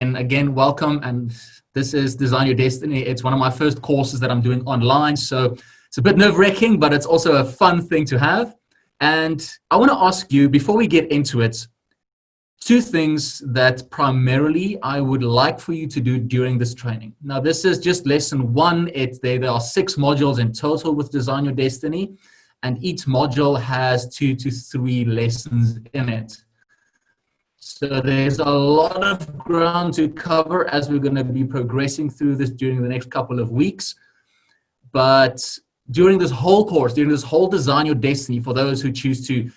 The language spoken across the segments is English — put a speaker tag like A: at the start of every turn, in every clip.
A: again, welcome. And this is Design Your Destiny. It's one of my first courses that I'm doing online. So it's a bit nerve-wracking, but it's also a fun thing to have. And I want to ask you, before we get into it, two things that primarily I would like for you to do during this training. Now, this is just lesson one. There are 6 modules in total with Design Your Destiny, and each module has 2 to 3 lessons in it. So there's a lot of ground to cover as we're going to be progressing through this during the next couple of weeks. But during this whole course, during this whole Design Your Destiny, for those who choose to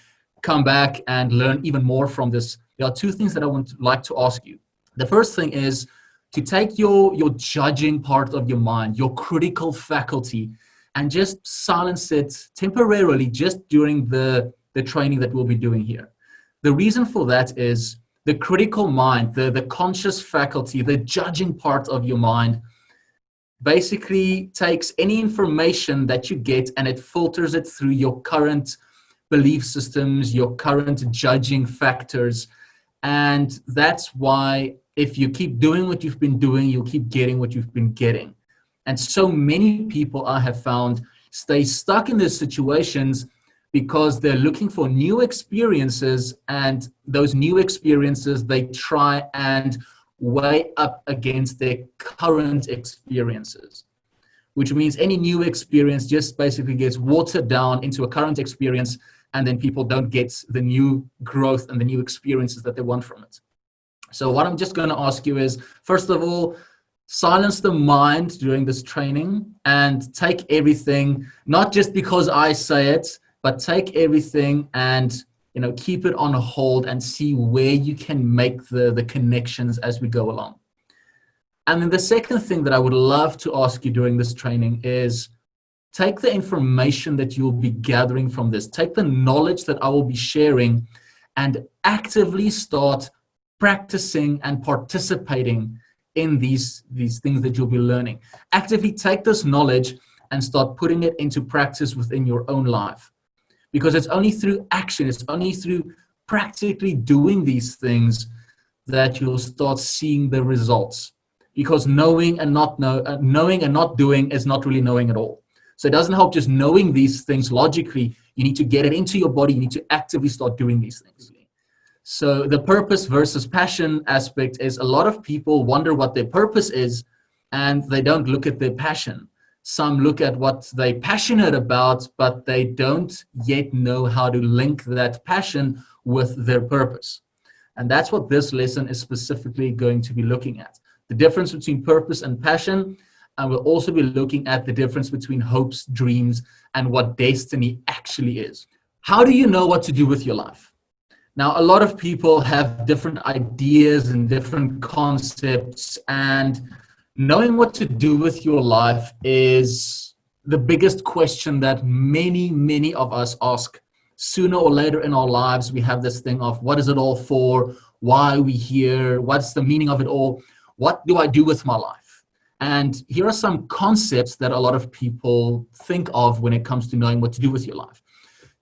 A: come back and learn even more from this, there are 2 things that I would like to ask you. The first thing is to take your judging part of your mind, your critical faculty, and just silence it temporarily just during the training that we'll be doing here. The reason for that is the critical mind, the conscious faculty, the judging part of your mind basically takes any information that you get and it filters it through your current belief systems, your current judging factors. And that's why if you keep doing what you've been doing, you'll keep getting what you've been getting. And so many people I have found stay stuck in these situations because they're looking for new experiences, and those new experiences they try and weigh up against their current experiences, which means any new experience just basically gets watered down into a current experience, and then people don't get the new growth and the new experiences that they want from it. So what I'm just going to ask you is, first of all, silence the mind during this training and take everything, not just because I say it, but take everything and keep it on hold and see where you can make the connections as we go along. And then the second thing that I would love to ask you during this training is take the information that you'll be gathering from this, take the knowledge that I will be sharing, and actively start practicing and participating in these things that you'll be learning. Actively take this knowledge and start putting it into practice within your own life. Because it's only through action, it's only through practically doing these things that you'll start seeing the results. Because knowing and not doing is not really knowing at all. So it doesn't help just knowing these things logically. You need to get it into your body. You need to actively start doing these things. So the purpose versus passion aspect is a lot of people wonder what their purpose is, and they don't look at their passion. Some look at what they're passionate about, but they don't yet know how to link that passion with their purpose. And that's what this lesson is specifically going to be looking at. The difference between purpose and passion. And we'll also be looking at the difference between hopes, dreams, and what destiny actually is. How do you know what to do with your life? Now, a lot of people have different ideas and different concepts, and knowing what to do with your life is the biggest question that many of us ask. Sooner or later in our lives, we have this thing of what is it all for? Why are we here? What's the meaning of it all? What do I do with my life? And here are some concepts that a lot of people think of when it comes to knowing what to do with your life.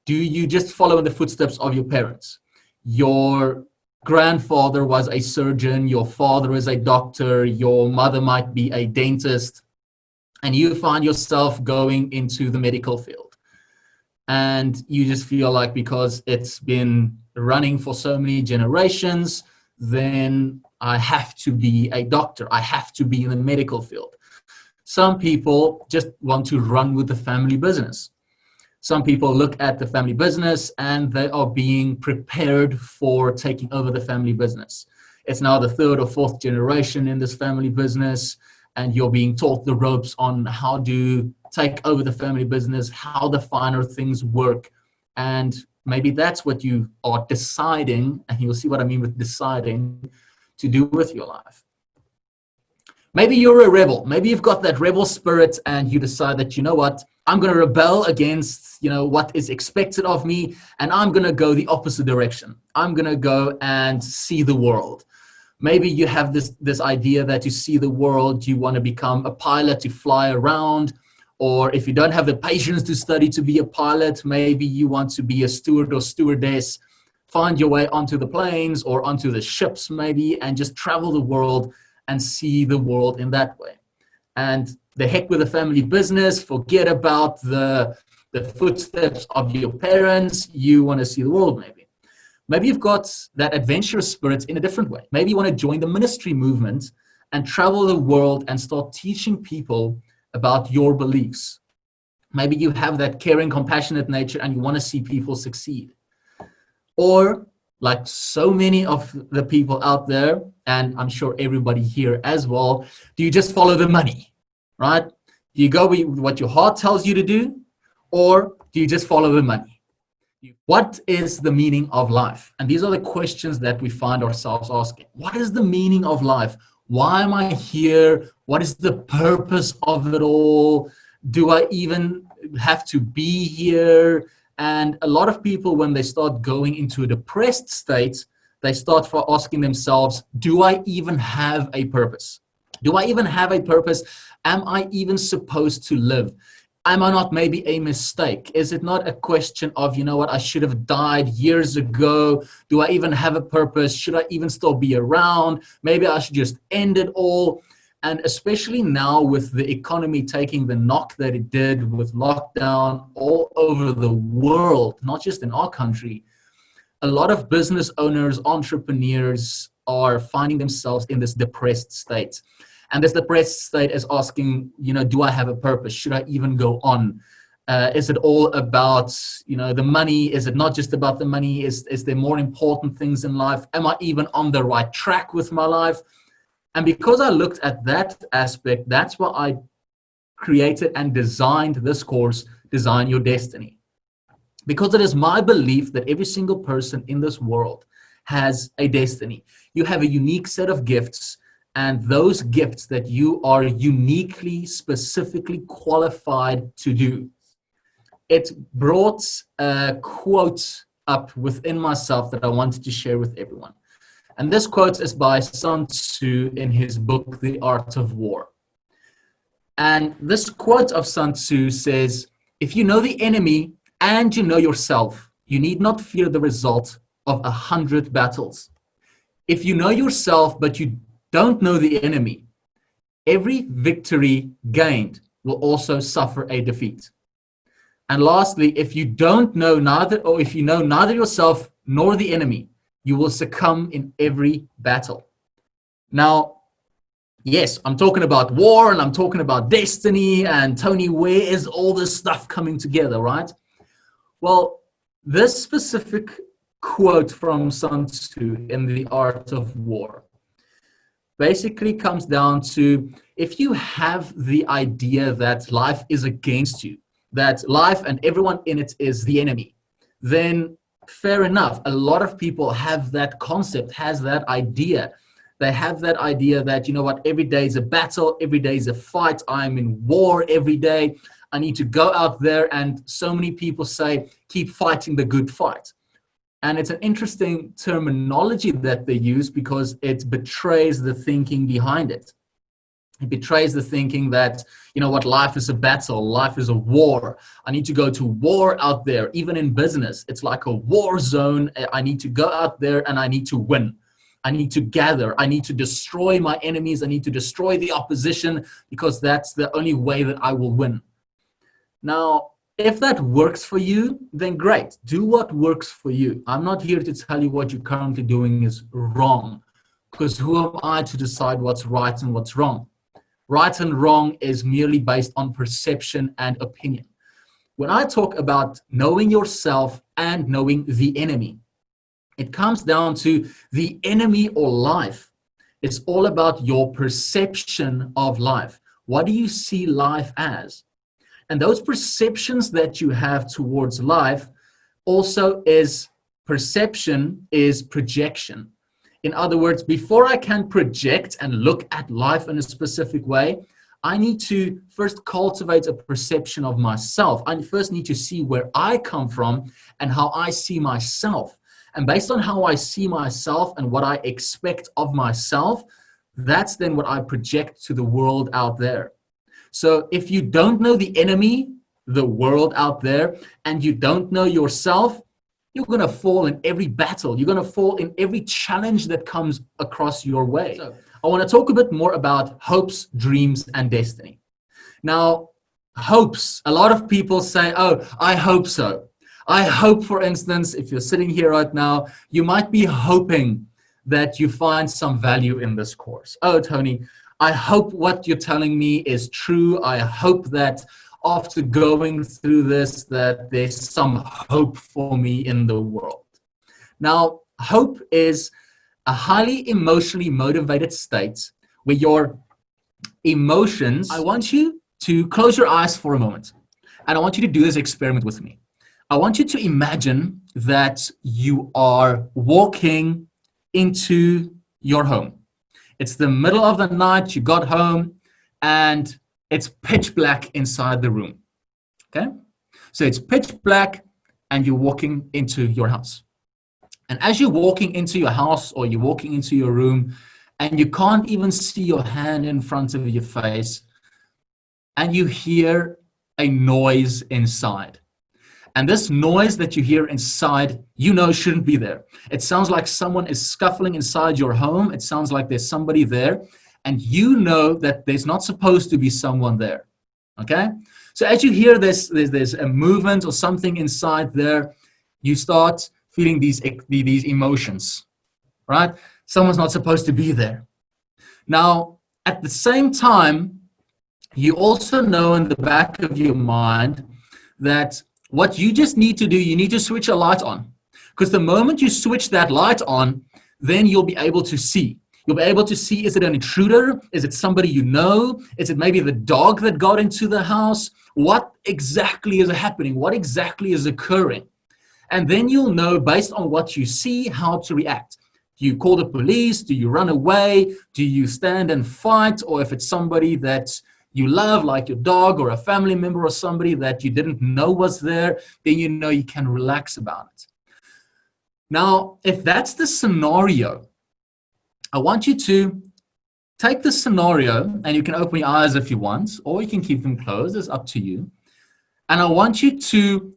A: Do you just follow in the footsteps of your parents? Your grandfather was a surgeon, your father is a doctor, your mother might be a dentist, and you find yourself going into the medical field. And you just feel like because it's been running for so many generations, then I have to be a doctor. I have to be in the medical field. Some people just want to run with the family business. Some people look at the family business and they are being prepared for taking over the family business. It's now the 3rd or 4th generation in this family business, and you're being taught the ropes on how to take over the family business, how the finer things work. And maybe that's what you are deciding, and you'll see what I mean with deciding, to do with your life. Maybe you're a rebel. Maybe you've got that rebel spirit and you decide that, you know what, I'm going to rebel against, what is expected of me, and I'm going to go the opposite direction. I'm going to go and see the world. Maybe you have this idea that to see the world, you want to become a pilot to fly around, or if you don't have the patience to study to be a pilot, maybe you want to be a steward or stewardess find your way onto the planes or onto the ships maybe and just travel the world and see the world in that way. And the heck with the family business, forget about the footsteps of your parents. You want to see the world maybe. Maybe you've got that adventurous spirit in a different way. Maybe you want to join the ministry movement and travel the world and start teaching people about your beliefs. Maybe you have that caring, compassionate nature and you want to see people succeed. Or like so many of the people out there, and I'm sure everybody here as well, do you just follow the money, right? Do you go with what your heart tells you to do, or do you just follow the money? What is the meaning of life? And these are the questions that we find ourselves asking. What is the meaning of life? Why am I here? What is the purpose of it all? Do I even have to be here? And a lot of people, when they start going into a depressed state, they start for asking themselves, do I even have a purpose? Do I even have a purpose? Am I even supposed to live? Am I not maybe a mistake? Is it not a question of, you know what, I should have died years ago? Do I even have a purpose? Should I even still be around? Maybe I should just end it all. And especially now with the economy taking the knock that it did with lockdown all over the world, not just in our country, a lot of business owners, entrepreneurs are finding themselves in this depressed state. And this depressed state is asking, you know, do I have a purpose? Should I even go on? Is it all about, you know, the money? Is it not just about the money? Is there more important things in life? Am I even on the right track with my life? And because I looked at that aspect, that's why I created and designed this course, Design Your Destiny. Because it is my belief that every single person in this world has a destiny. You have a unique set of gifts, and those gifts that you are uniquely, specifically qualified to do. It brought a quote up within myself that I wanted to share with everyone. And this quote is by Sun Tzu in his book, The Art of War. And this quote of Sun Tzu says, if you know the enemy and you know yourself, you need not fear the result of 100 battles. If you know yourself, but you don't know the enemy, every victory gained will also suffer a defeat. And lastly, if you don't know neither, or if you know neither yourself nor the enemy, you will succumb in every battle. Now, yes, I'm talking about war and I'm talking about destiny and Tony, where is all this stuff coming together, right? Well, this specific quote from Sun Tzu in The Art of War basically comes down to, if you have the idea that life is against you, that life and everyone in it is the enemy, then fair enough. A lot of people have that concept, has that idea. They have that idea that, you know what, every day is a battle, every day is a fight. I'm in war every day. I need to go out there. And so many people say, keep fighting the good fight. And it's an interesting terminology that they use because it betrays the thinking behind it. It betrays the thinking that, you know what, life is a battle, life is a war. I need to go to war out there. Even in business, it's like a war zone. I need to go out there and I need to win. I need to gather. I need to destroy my enemies. I need to destroy the opposition because that's the only way that I will win. Now, if that works for you, then great. Do what works for you. I'm not here to tell you what you're currently doing is wrong, because who am I to decide what's right and what's wrong? Right and wrong is merely based on perception and opinion. When I talk about knowing yourself and knowing the enemy, it comes down to the enemy or life. It's all about your perception of life. What do you see life as? And those perceptions that you have towards life also is perception, is projection. In other words, before I can project and look at life in a specific way, I need to first cultivate a perception of myself. I first need to see where I come from and how I see myself. And based on how I see myself and what I expect of myself, that's then what I project to the world out there. So if you don't know the enemy, the world out there, and you don't know yourself, You're going to fall in every battle. You're going to fall in every challenge that comes across your way. So I want to talk a bit more about hopes, dreams, and destiny. Now, hopes, a lot of people say, oh, I hope so. I hope, for instance, if you're sitting here right now, you might be hoping that you find some value in this course. Oh, Tony, I hope what you're telling me is true. I hope that after going through this, that there's some hope for me in the world. Now, hope is a highly emotionally motivated state where your emotions, I want you to close your eyes for a moment. And I want you to do this experiment with me. I want you to imagine that you are walking into your home. It's the middle of the night, you got home, and it's pitch black inside the room. Okay? So it's pitch black, and you're walking into your house. And as you're walking into your house or you're walking into your room, and you can't even see your hand in front of your face, and you hear a noise inside. And this noise that you hear inside, you know shouldn't be there. It sounds like someone is scuffling inside your home. It sounds like there's somebody there. And you know that there's not supposed to be someone there. Okay? So as you hear this, there's a movement or something inside there, you start feeling these emotions, right? Someone's not supposed to be there. Now, at the same time, you also know in the back of your mind that what you just need to do, you need to switch a light on. Because the moment you switch that light on, then you'll be able to see. You'll be able to see, is it an intruder? Is it somebody you know? Is it maybe the dog that got into the house? What exactly is happening? What exactly is occurring? And then you'll know, based on what you see, how to react. Do you call the police? Do you run away? Do you stand and fight? Or if it's somebody that you love, like your dog or a family member or somebody that you didn't know was there, then you know you can relax about it. Now, if that's the scenario, I want you to take the scenario, and you can open your eyes if you want, or you can keep them closed, it's up to you. And I want you to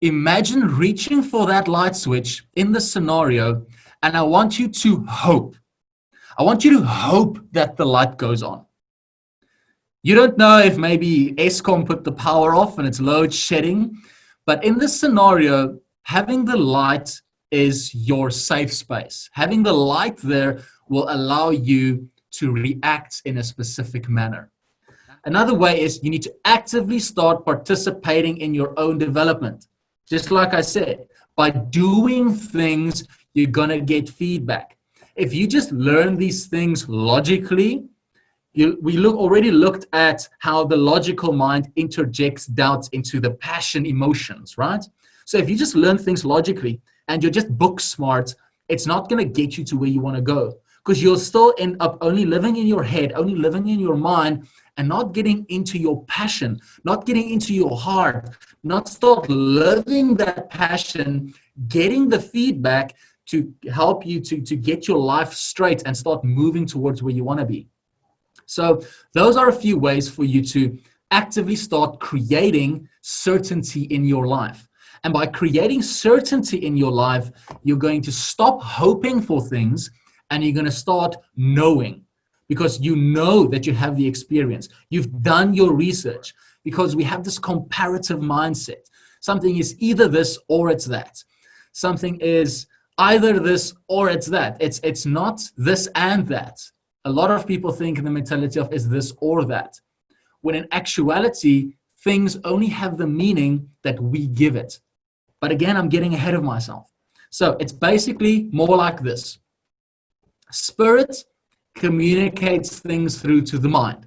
A: imagine reaching for that light switch in the scenario, and I want you to hope. I want you to hope that the light goes on. You don't know if maybe Eskom put the power off and it's load shedding, but in this scenario, having the light is your safe space. Having the light there will allow you to react in a specific manner. Another way is you need to actively start participating in your own development. Just like I said, by doing things, you're going to get feedback. If you just learn these things logically, we already looked at how the logical mind interjects doubts into the passion emotions, right? So if you just learn things logically and you're just book smart, it's not going to get you to where you want to go, because you'll still end up only living in your head, only living in your mind, and not getting into your passion, not getting into your heart, not start living that passion, getting the feedback to help you to get your life straight and start moving towards where you want to be. So those are a few ways for you to actively start creating certainty in your life. And by creating certainty in your life, you're going to stop hoping for things and you're going to start knowing, because you know that you have the experience. You've done your research, because we have this comparative mindset. Something is either this or it's that. Something is either this or it's that. It's not this and that. A lot of people think in the mentality of is this or that, when in actuality, things only have the meaning that we give it. But again, I'm getting ahead of myself. So it's basically more like this. Spirit communicates things through to the mind.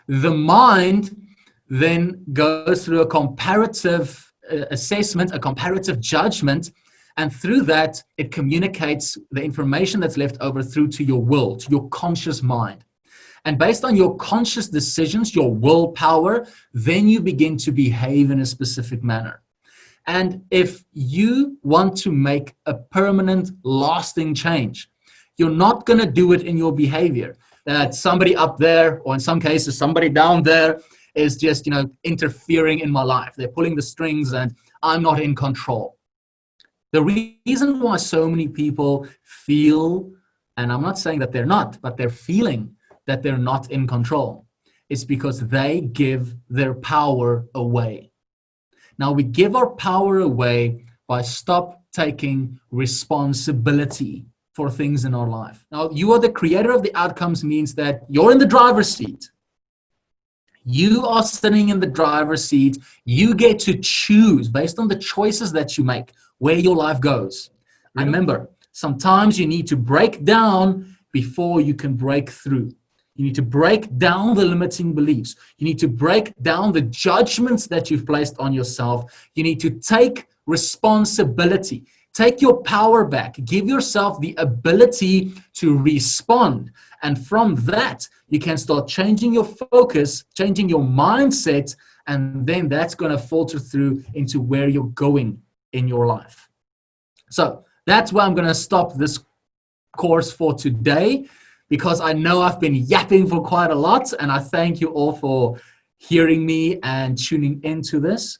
A: The mind then goes through a comparative assessment, a comparative judgment, and through that, it communicates the information that's left over through to your will, to your conscious mind. And based on your conscious decisions, your willpower, then you begin to behave in a specific manner. And if you want to make a permanent, lasting change, you're not going to do it in your behavior. That somebody up there, or in some cases, somebody down there is just, interfering in my life. They're pulling the strings and I'm not in control. The reason why so many people feel, and I'm not saying that they're not, but they're feeling that they're not in control, is because they give their power away. Now, we give our power away by stop taking responsibility for things in our life. Now, you are the creator of the outcomes means that you're in the driver's seat. You are sitting in the driver's seat. You get to choose based on the choices that you make where your life goes. Remember, sometimes you need to break down before you can break through. You need to break down the limiting beliefs. You need to break down the judgments that you've placed on yourself. You need to take responsibility. Take your power back. Give yourself the ability to respond. And from that, you can start changing your focus, changing your mindset, and then that's going to filter through into where you're going in your life. So that's where I'm going to stop this course for today, because I know I've been yapping for quite a lot, and I thank you all for hearing me and tuning into this.